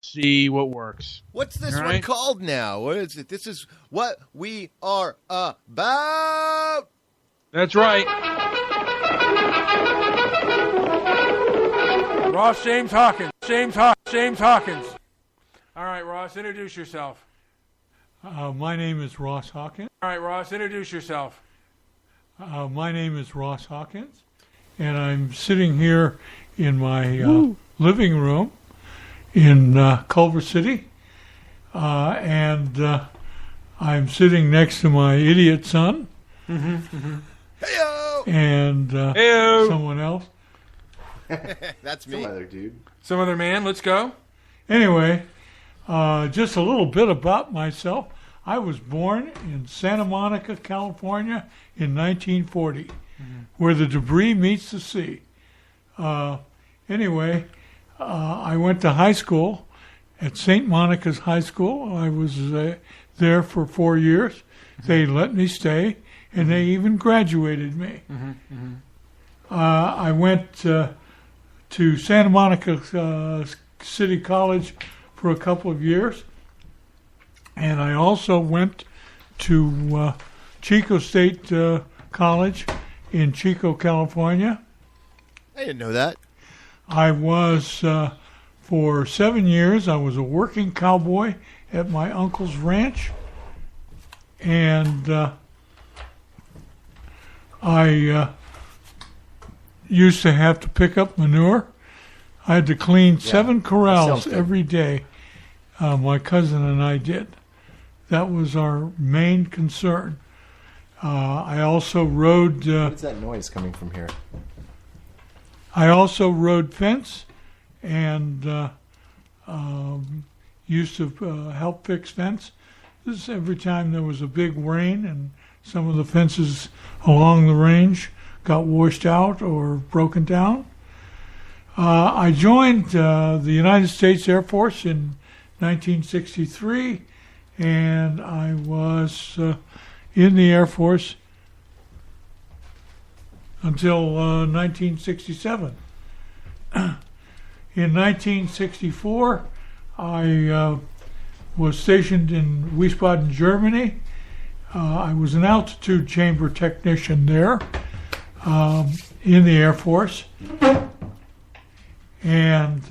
See what works. What's this All one right. called now? What is it? This is what we are about. That's right. Ross James Hawkins. James Hawkins. All right, Ross, introduce yourself. My name is Ross Hawkins. All right, Ross, introduce yourself. My name is Ross Hawkins, and I'm sitting here in my living room in Culver City, and I'm sitting next to my idiot son Heyo! and Heyo! someone else. That's me. Some other dude. Some other man, let's go. Anyway, just a little bit about myself. I was born in Santa Monica, California in 1940, where the debris meets the sea. Anyway, I went to high school at St. Monica's High School. I was there for 4 years. They let me stay, and they even graduated me. I went to Santa Monica City College for a couple of years, and I also went to Chico State College in Chico, California. I didn't know that. I was, for 7 years, I was a working cowboy at my uncle's ranch, and I used to have to pick up manure. I had to clean 7 corrals sounds good. every day. My cousin and I did. That was our main concern. I also rode. What's that noise coming from here? I also rode fence, and used to help fix fence. This is every time there was a big rain and some of the fences along the range got washed out or broken down. I joined the United States Air Force in 1963, and I was in the Air Force until 1967. In 1964, I was stationed in Wiesbaden, Germany. I was an altitude chamber technician there in the Air Force. And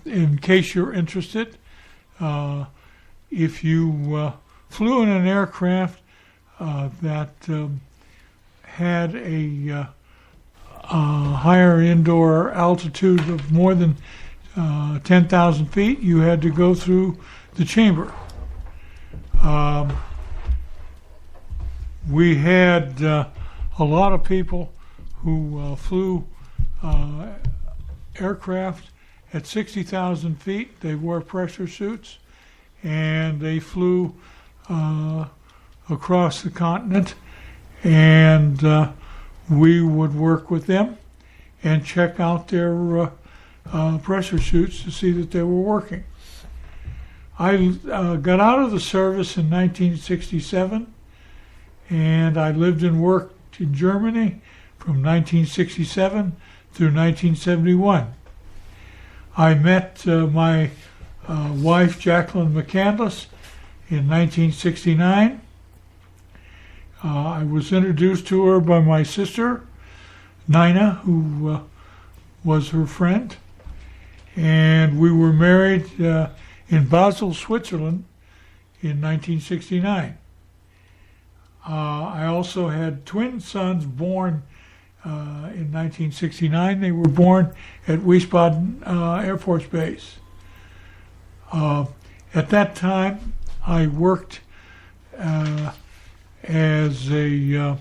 in case you're interested, if you flew in an aircraft that had a higher indoor altitude of more than 10,000 feet, you had to go through the chamber. We had a lot of people who flew aircraft at 60,000 feet. They wore pressure suits, and they flew across the continent, and we would work with them and check out their pressure suits to see that they were working. I got out of the service in 1967, and I lived and worked in Germany from 1967 through 1971. I met my wife, Jacqueline McCandless, in 1969. I was introduced to her by my sister, Nina, who was her friend, and we were married in Basel, Switzerland in 1969. I also had twin sons born in 1969. They were born at Wiesbaden Air Force Base. At that time, I worked as a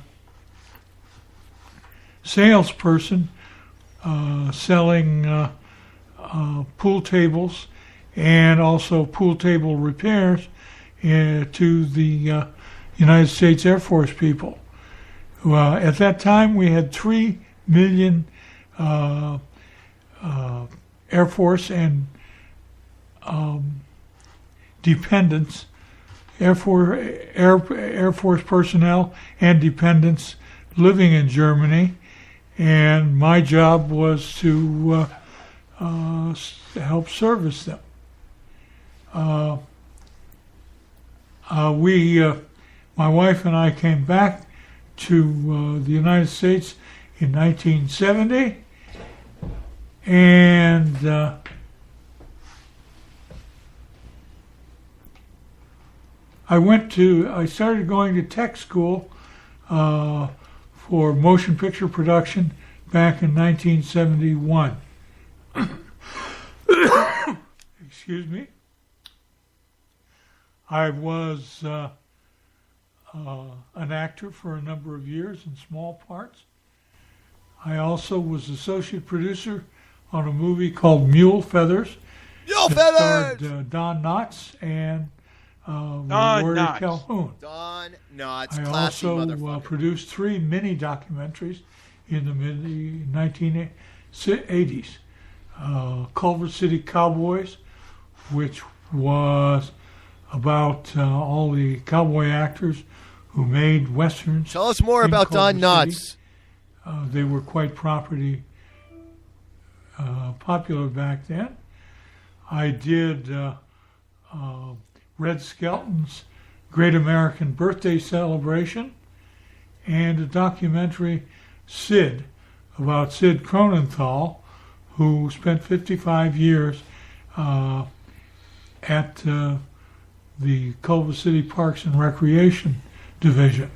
salesperson selling pool tables and also pool table repairs to the United States Air Force people. At that time, we had 3 million Air Force and dependents, Air Force personnel and dependents living in Germany, and my job was to help service them. My wife and I came back to the United States in 1970, and I started going to tech school for motion picture production back in 1971. Excuse me. I was an actor for a number of years in small parts. I also was associate producer on a movie called Mule Feathers. Mule that Feathers! starred Don Knotts and Don Rory Knotts. Calhoun. Don Knotts, I classy also motherfucker. produced 3 mini documentaries in the mid 1980s. Culver City Cowboys, which was about all the cowboy actors who made westerns. Tell us more in about Don Culver City. Knotts. They were quite popular back then. I did Red Skelton's Great American Birthday Celebration and a documentary, Sid, about Sid Cronenthal, who spent 55 years at the Culver City Parks and Recreation Division.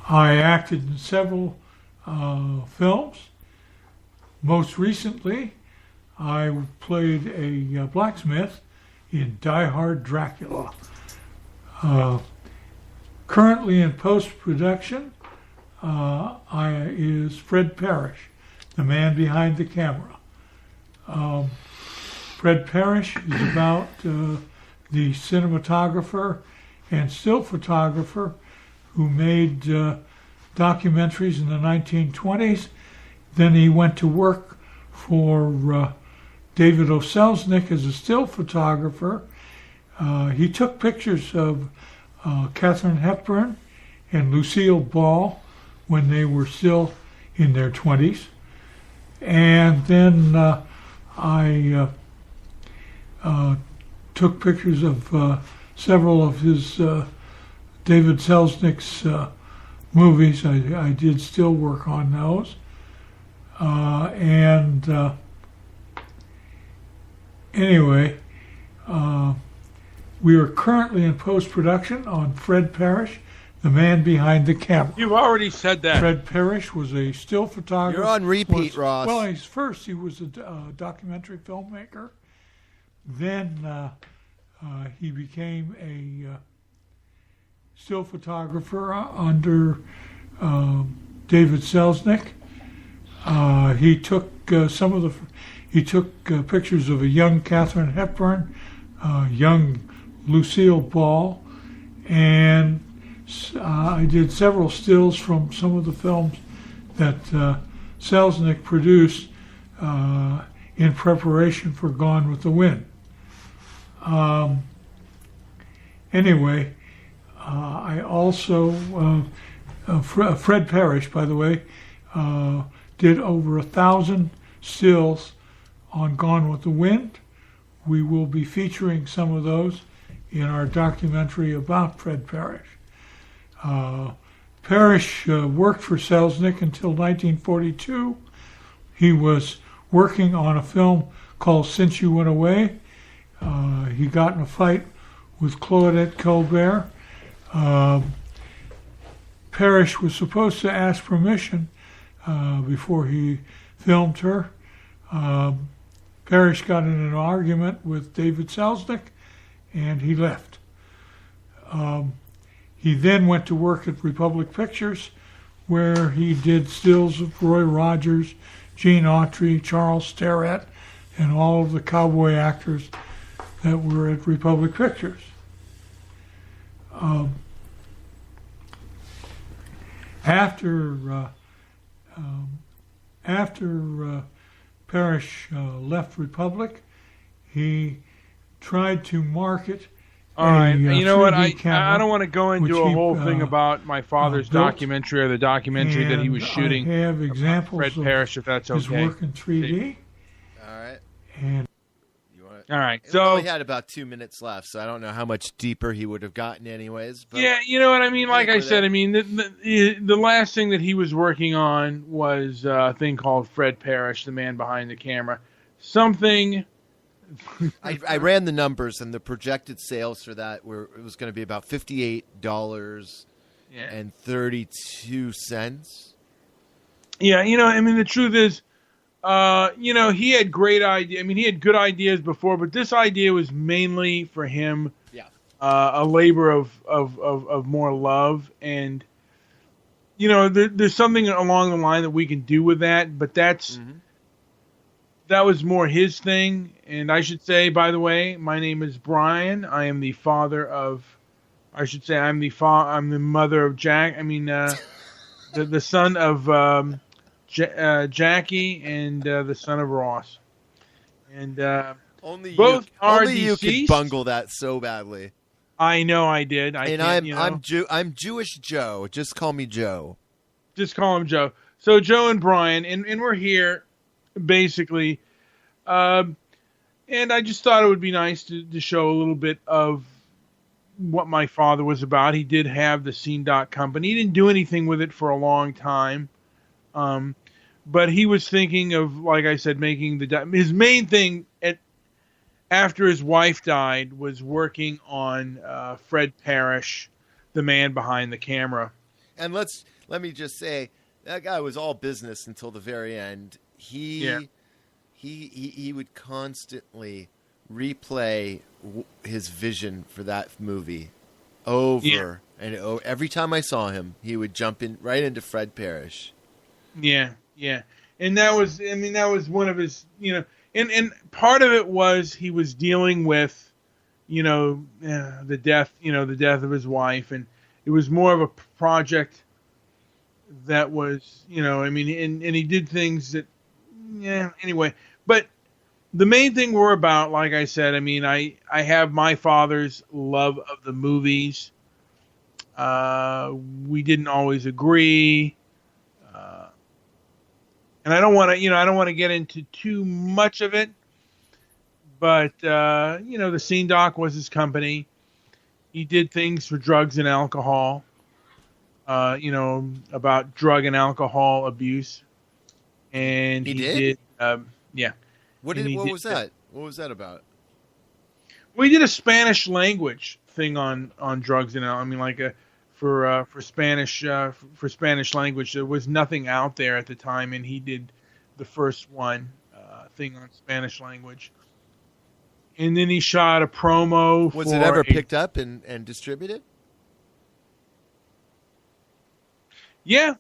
I acted in several films. Most recently, I played a blacksmith in Die Hard Dracula. Currently in post-production is Fred Parrish, the man behind the camera. Fred Parrish is about the cinematographer and still photographer who made documentaries in the 1920s. Then he went to work for David O. Selznick as a still photographer. He took pictures of Katharine Hepburn and Lucille Ball when they were still in their 20s. And then I took pictures of several of his David Selznick's movies. I did still work on those. Anyway, we are currently in post-production on Fred Parrish, the man behind the camera. You've already said that. Fred Parrish was a still photographer. You're on repeat, Ross. Well, he was a documentary filmmaker. Then he became a still photographer under David Selznick. He took pictures of a young Katharine Hepburn, young Lucille Ball, and I did several stills from some of the films that Selznick produced in preparation for Gone with the Wind. Anyway, I also, Fred Parrish, by the way, did over 1,000 stills on Gone with the Wind. We will be featuring some of those in our documentary about Fred Parrish. Parrish worked for Selznick until 1942. He was working on a film called Since You Went Away. He got in a fight with Claudette Colbert. Parrish was supposed to ask permission before he filmed her. Parrish got in an argument with David Selznick, and he left. He then went to work at Republic Pictures, where he did stills of Roy Rogers, Gene Autry, Charles Starrett, and all of the cowboy actors that were at Republic Pictures. After Parrish left Republic, he tried to market. All right, you know what? 3D I camera, don't want to go into which a he, whole thing about my father's built, documentary or the documentary that he was and shooting. I have examples Fred of Parrish, if that's his okay. work in 3D. All right. And You want? All right. We So only had about 2 minutes left, so I don't know how much deeper he would have gotten, anyways. But yeah, you know what I mean. Like I we're said, there. I mean the last thing that he was working on was a thing called Fred Parrish, the man behind the camera. Something. I ran the numbers, and the projected sales for that it was going to be about $58 Yeah. and 32 cents. Yeah, you know, I mean, the truth is, you know, he had great idea. I mean, he had good ideas before, but this idea was mainly for him. Yeah. A labor of more love, and you know, there's something along the line that we can do with that, but that's that was more his thing. And I should say, by the way, my name is Brian. I am the father of. I should say I'm the mother of Jack. I mean, the son of Jackie and the son of Ross. And Only both are only you could deceased. bungle that so badly. I know I did. I'm Jewish Joe. Just call me Joe. Just call him Joe. So Joe and Brian, and we're here, basically. And I just thought it would be nice to show a little bit of what my father was about. He did have the Scene Doc Company. He didn't do anything with it for a long time. But he was thinking of, like I said, making his main thing after his wife died was working on Fred Parrish, the man behind the camera. And let me just say, that guy was all business until the very end. He would constantly replay his vision for that movie over and over. Every time I saw him, he would jump in right into Fred Parrish. Yeah. And that was one of his, you know, and part of it was he was dealing with, you know, the death of his wife, and it was more of a project that was, you know, I mean, and he did things that, anyway. But the main thing we're about, like I said, I mean, I have my father's love of the movies. We didn't always agree. And I don't want to get into too much of it, but you know, the Scene Doc was his company. He did things for drugs and alcohol, you know, about drug and alcohol abuse, and He he did? yeah. What And he was did that? What was that about? We did a Spanish language thing on drugs and I mean, like for Spanish language. There was nothing out there at the time, and he did the first one thing on Spanish language. And then he shot a promo. Was it ever picked up and distributed? Yeah.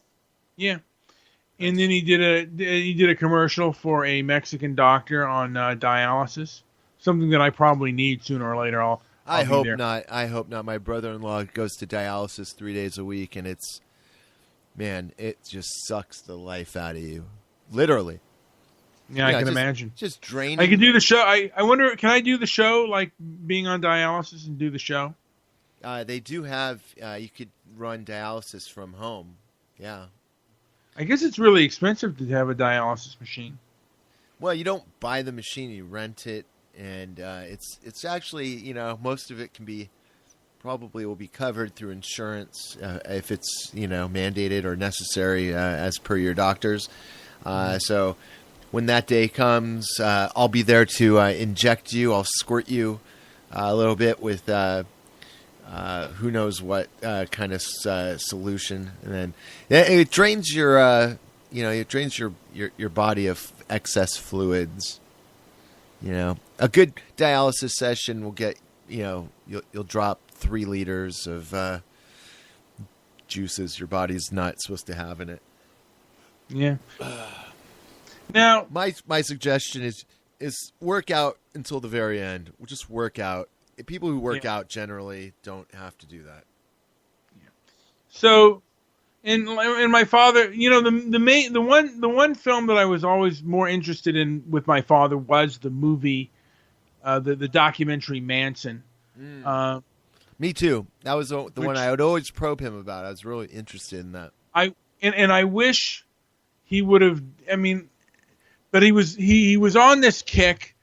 And then he did a commercial for a Mexican doctor on dialysis, something that I probably need sooner or later. I I'll hope be there. not. I hope not. My brother-in-law goes to dialysis 3 days a week, and it just sucks the life out of you, literally. Yeah, I can imagine. Just draining. I can do the show. I wonder, can I do the show like being on dialysis and do the show? They do have. You could run dialysis from home. Yeah. I guess it's really expensive to have a dialysis machine. Well, you don't buy the machine; you rent it, and it's actually, you know, most of it probably will be covered through insurance if it's, you know, mandated or necessary as per your doctors. So when that day comes, I'll be there to inject you. I'll squirt you a little bit with who knows what kind of solution, and then it drains your your body of excess fluids. You know, a good dialysis session will get, you know, you'll drop 3 liters of juices your body's not supposed to have in it. Yeah. Now, my suggestion is work out until the very end. We'll just work out. People who work out generally don't have to do that. so, and my father, you know, the one film that I was always more interested in with my father was the movie, the documentary Manson. Me too. That was the one I would always probe him about. I was really interested in that. I wish he would have. I mean, But he was on this kick